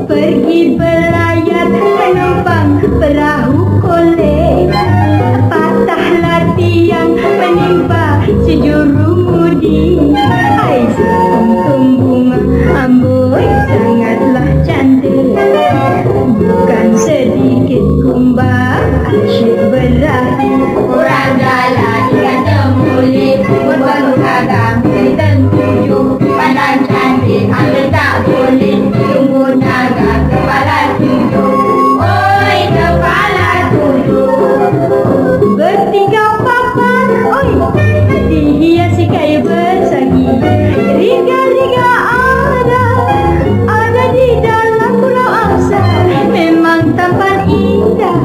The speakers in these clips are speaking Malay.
Pergi belayar menumpang perahu kolek, patahlah tiang menimpa sejuru mudi. Hai sekuntum bunga amboi sangatlah cantik, bukan sedikit kumbang asyik berahi. Orang jalan ikan temulik, berburu dagang tentuju, pandang cantik ambil tak boleh, tunggu naga kepala tujuh. Oi kepala tujuh, bertiga papan, oi dihiasi kayu bersagi. Riga-riga ada di dalam pulau angsa, memang tampan indah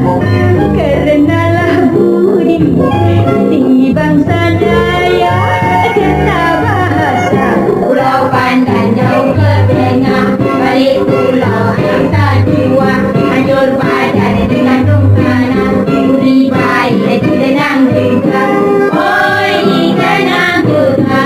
karenalah budi tinggi bangsa daya kena bahasa. Pulau Pandan jauh ke tengah, balik pulau yang tak jua, hancur badan dengan tungkanan, budi baik tenang juga. Oi ikan anggota,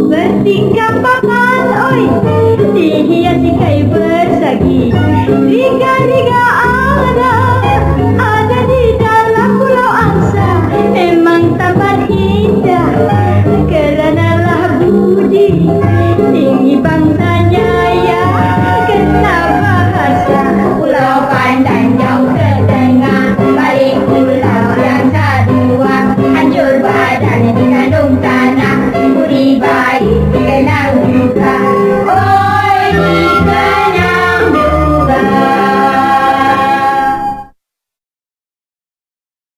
bertiga papan, oi dihiasi kayu